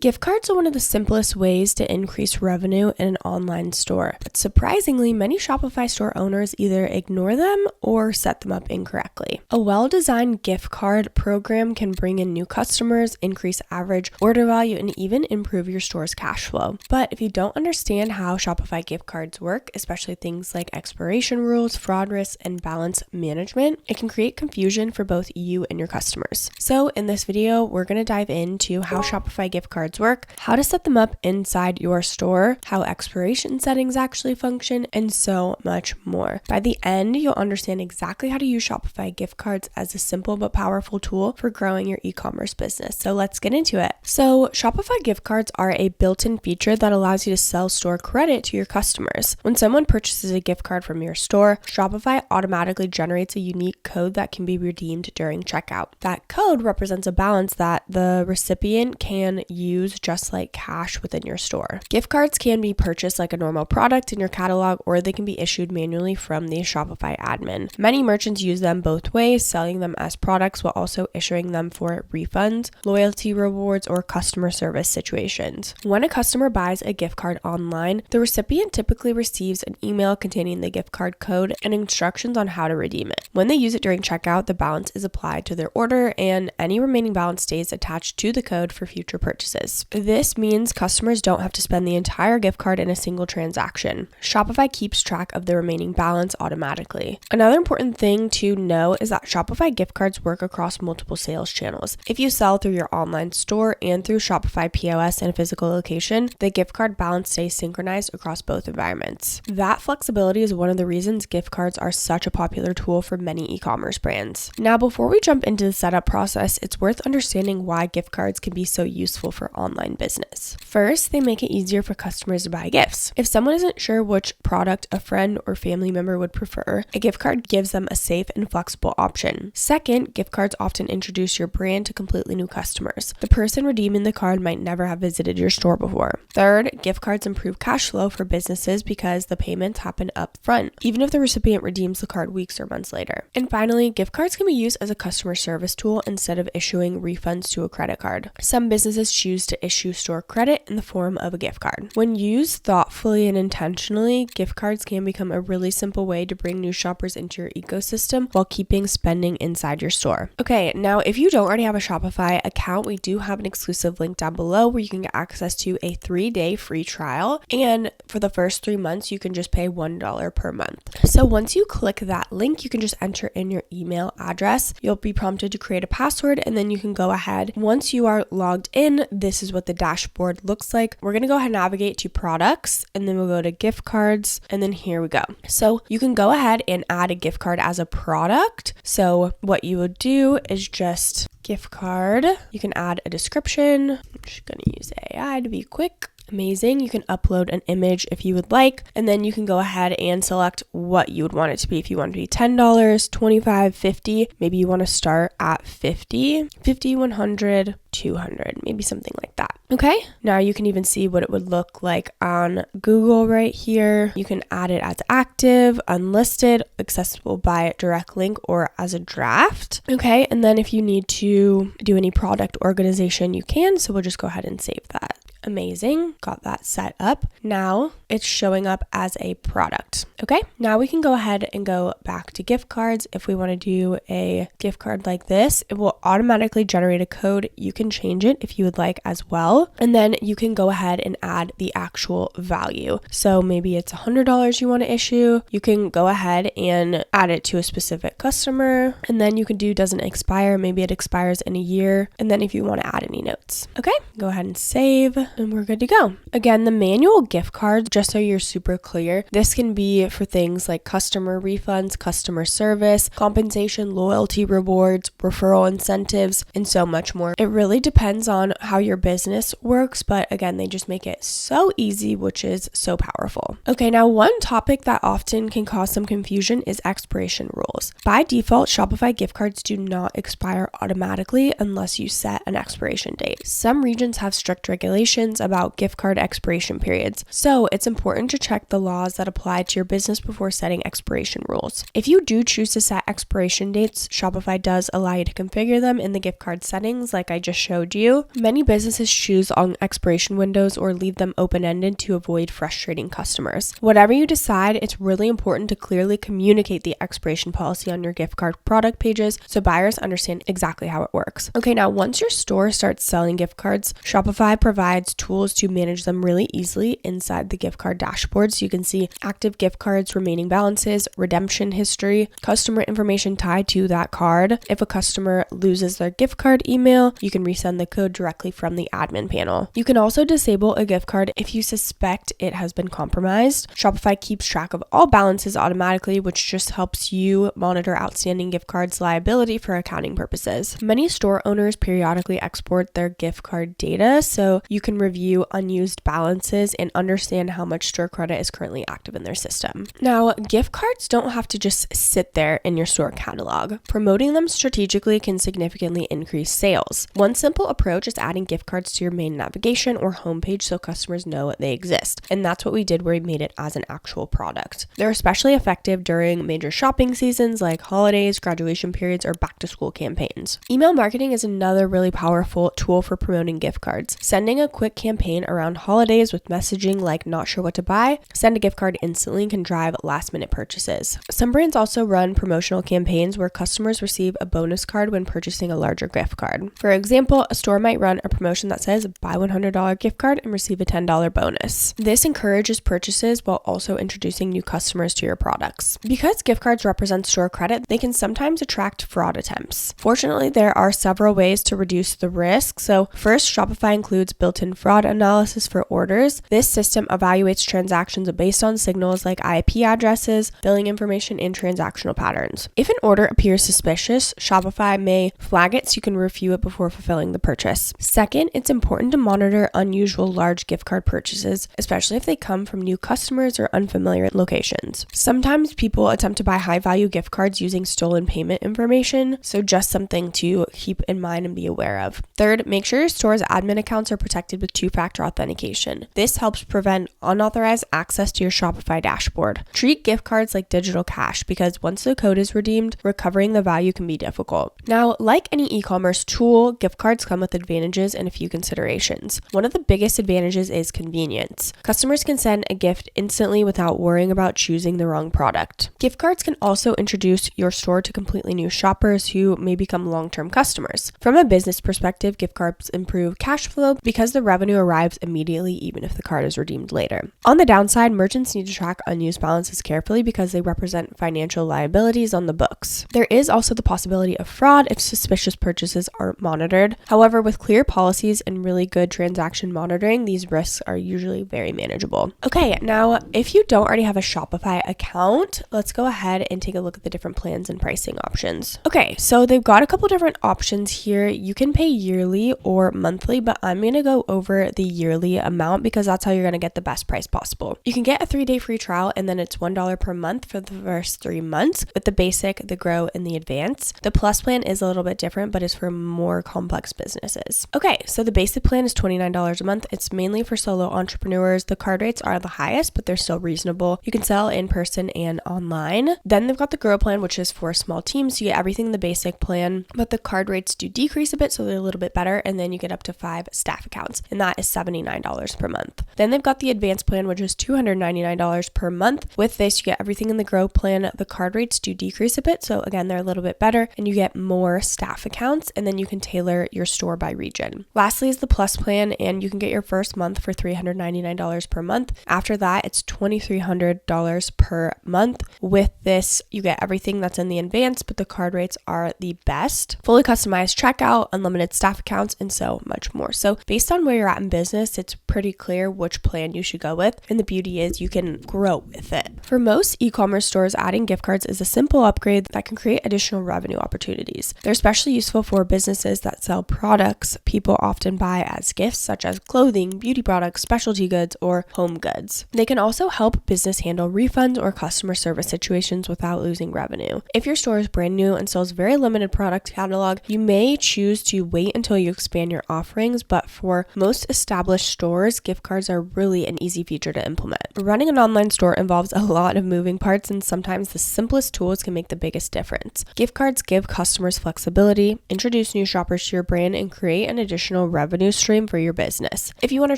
Gift cards are one of the simplest ways to increase revenue in an online store, but surprisingly, many Shopify store owners either ignore them or set them up incorrectly. A well-designed gift card program can bring in new customers, increase average order value, and even improve your store's cash flow. But if you don't understand how Shopify gift cards work, especially things like expiration rules, fraud risks, and balance management, it can create confusion for both you and your customers. So in this video, we're going to dive into how Shopify gift cards work, how to set them up inside your store, how expiration settings actually function, and so much more. By the end, you'll understand exactly how to use Shopify gift cards as a simple but powerful tool for growing your e-commerce business. So let's get into it. So Shopify gift cards are a built-in feature that allows you to sell store credit to your customers. When someone purchases a gift card from your store, Shopify automatically generates a unique code that can be redeemed during checkout. That code represents a balance that the recipient can use just like cash within your store. Gift cards can be purchased like a normal product in your catalog, or they can be issued manually from the Shopify admin. Many merchants use them both ways, selling them as products while also issuing them for refunds, loyalty rewards, or customer service situations. When a customer buys a gift card online, the recipient typically receives an email containing the gift card code and instructions on how to redeem it. When they use it during checkout, the balance is applied to their order and any remaining balance stays attached to the code for future purchases. This means customers don't have to spend the entire gift card in a single transaction. Shopify keeps track of the remaining balance automatically. Another important thing to know is that Shopify gift cards work across multiple sales channels. If you sell through your online store and through Shopify POS in a physical location, the gift card balance stays synchronized across both environments. That flexibility is one of the reasons gift cards are such a popular tool for many e-commerce brands. Now, before we jump into the setup process, it's worth understanding why gift cards can be so useful for online business. First, they make it easier for customers to buy gifts. If someone isn't sure which product a friend or family member would prefer, a gift card gives them a safe and flexible option. Second, gift cards often introduce your brand to completely new customers. The person redeeming the card might never have visited your store before. Third, gift cards improve cash flow for businesses because the payments happen up front, even if the recipient redeems the card weeks or months later. And finally, gift cards can be used as a customer service tool instead of issuing refunds to a credit card. Some businesses choose to issue store credit in the form of a gift card. When used thoughtfully and intentionally, gift cards can become a really simple way to bring new shoppers into your ecosystem while keeping spending inside your store. Okay, now if you don't already have a Shopify account, we do have an exclusive link down below where you can get access to a 3-day free trial. And for the first 3 months, you can just pay $1 per month. So once you click that link, you can just enter in your email address. You'll be prompted to create a password, and then you can go ahead. Once you are logged in, this is what the dashboard looks like. We're going to go ahead and navigate to products, and then we'll go to gift cards, and then here we go. So you can go ahead and add a gift card as a product. So what you would do is just gift card. You can add a description. I'm just going to use AI to be quick. Amazing. You can upload an image if you would like, and then you can go ahead and select what you would want it to be. If you want it to be $10, $25, $50, maybe you want to start at $50, $100, $200, maybe something like that. Okay, now you can even see what it would look like on Google right here. You can add it as active, unlisted, accessible by direct link, or as a draft. Okay, and then if you need to do any product organization, you can. So we'll just go ahead and save that. Amazing. Got that set up. Now it's showing up as a product. Okay, now we can go ahead and go back to gift cards. If we want to do a gift card like this, it will automatically generate a code. You can change it if you would like as well. And then you can go ahead and add the actual value. So maybe it's $100 you want to issue. You can go ahead and add it to a specific customer. And then you can do doesn't expire. Maybe it expires in a year. And then if you want to add any notes. Okay, go ahead and save. And we're good to go. Again, the manual gift cards, just so you're super clear, this can be for things like customer refunds, customer service, compensation, loyalty rewards, referral incentives, and so much more. It really depends on how your business works, but again, they just make it so easy, which is so powerful. Okay, now one topic that often can cause some confusion is expiration rules. By default, Shopify gift cards do not expire automatically unless you set an expiration date. Some regions have strict regulations regulations about gift card expiration periods, so it's important to check the laws that apply to your business before setting expiration rules. If you do choose to set expiration dates, Shopify does allow you to configure them in the gift card settings like I just showed you. Many businesses choose long expiration windows or leave them open-ended to avoid frustrating customers. Whatever you decide, it's really important to clearly communicate the expiration policy on your gift card product pages so buyers understand exactly how it works. Okay, now once your store starts selling gift cards, Shopify provides tools to manage them really easily inside the gift card dashboard, so you can see active gift cards, remaining balances, redemption history, customer information tied to that card. If a customer loses their gift card email, you can resend the code directly from the admin panel. You can also disable a gift card if you suspect it has been compromised. Shopify keeps track of all balances automatically, which just helps you monitor outstanding gift cards liability for accounting purposes. Many store owners periodically export their gift card data so you can review unused balances and understand how much store credit is currently active in their system. Now, gift cards don't have to just sit there in your store catalog. Promoting them strategically can significantly increase sales. One simple approach is adding gift cards to your main navigation or homepage so customers know they exist. And that's what we did, where we made it as an actual product. They're especially effective during major shopping seasons like holidays, graduation periods, or back to school campaigns. Email marketing is another really powerful tool for promoting gift cards. Sending a quick campaign around holidays with messaging like "not sure what to buy," send a gift card instantly can drive last minute purchases. Some brands also run promotional campaigns where customers receive a bonus card when purchasing a larger gift card. For example, a store might run a promotion that says buy $100 gift card and receive a $10 bonus. This encourages purchases while also introducing new customers to your products. Because gift cards represent store credit, they can sometimes attract fraud attempts. Fortunately, there are several ways to reduce the risk. So first, Shopify includes built-in fraud analysis for orders. This system evaluates transactions based on signals like IP addresses, billing information, and transactional patterns. If an order appears suspicious, Shopify may flag it so you can review it before fulfilling the purchase. Second, it's important to monitor unusual large gift card purchases, especially if they come from new customers or unfamiliar locations. Sometimes people attempt to buy high-value gift cards using stolen payment information, so just something to keep in mind and be aware of. Third, make sure your store's admin accounts are protected with two-factor authentication. This helps prevent unauthorized access to your Shopify dashboard. Treat gift cards like digital cash because once the code is redeemed, recovering the value can be difficult. Now, like any e-commerce tool, gift cards come with advantages and a few considerations. One of the biggest advantages is convenience. Customers can send a gift instantly without worrying about choosing the wrong product. Gift cards can also introduce your store to completely new shoppers who may become long-term customers. From a business perspective, gift cards improve cash flow because the revenue arrives immediately even if the card is redeemed later. On the downside, merchants need to track unused balances carefully because they represent financial liabilities on the books. There is also the possibility of fraud if suspicious purchases aren't monitored. However, with clear policies and really good transaction monitoring, these risks are usually very manageable. Okay, now if you don't already have a Shopify account, let's go ahead and take a look at the different plans and pricing options. Okay, so they've got a couple different options here. You can pay yearly or monthly, but I'm going to go over the yearly amount because that's how you're going to get the best price possible. You can get a 3-day free trial and then it's $1 per month for the first 3 months with the basic, the grow, and the advance. The plus plan is a little bit different, but is for more complex businesses. Okay, so the basic plan is $29 a month. It's mainly for solo entrepreneurs. The card rates are the highest, but they're still reasonable. You can sell in person and online. Then they've got the grow plan, which is for small teams. You get everything in the basic plan, but the card rates do decrease a bit, so they're a little bit better. And then you get up to 5 staff accounts, and that is $79 per month. Then they've got the advanced plan, which is $299 per month. With this, you get everything in the grow plan. The card rates do decrease a bit, so again, they're a little bit better, and you get more staff accounts, and then you can tailor your store by region. Lastly is the plus plan, and you can get your first month for $399 per month. After that, it's $2,300 per month. With this, you get everything that's in the advanced, but the card rates are the best. Fully customized checkout, unlimited staff accounts, and so much more. So based on where you're at in business, it's pretty clear which plan you should go with, and the beauty is you can grow with it. For most e-commerce stores, adding gift cards is a simple upgrade that can create additional revenue opportunities. They're especially useful for businesses that sell products people often buy as gifts, such as clothing, beauty products, specialty goods, or home goods. They can also help business handle refunds or customer service situations without losing revenue. If your store is brand new and sells very limited product catalog, you may choose to wait until you expand your offerings, but for most most established stores, gift cards are really an easy feature to implement. Running an online store involves a lot of moving parts, and sometimes the simplest tools can make the biggest difference. Gift cards give customers flexibility, introduce new shoppers to your brand, and create an additional revenue stream for your business. If you want to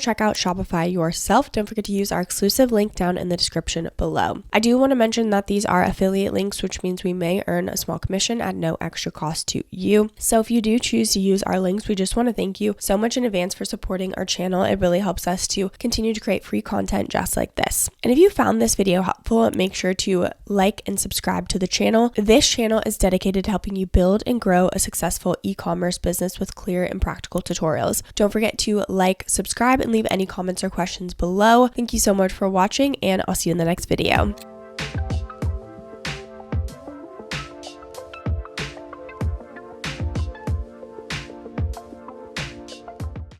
check out Shopify yourself, don't forget to use our exclusive link down in the description below. I do want to mention that these are affiliate links, which means we may earn a small commission at no extra cost to you. So if you do choose to use our links, we just want to thank you so much in advance for supporting our channel. It really helps us to continue to create free content just like this. And if you found this video helpful, make sure to like and subscribe to the channel. This channel is dedicated to helping you build and grow a successful e-commerce business with clear and practical tutorials. Don't forget to like, subscribe, and leave any comments or questions below. Thank you so much for watching, and I'll see you in the next video.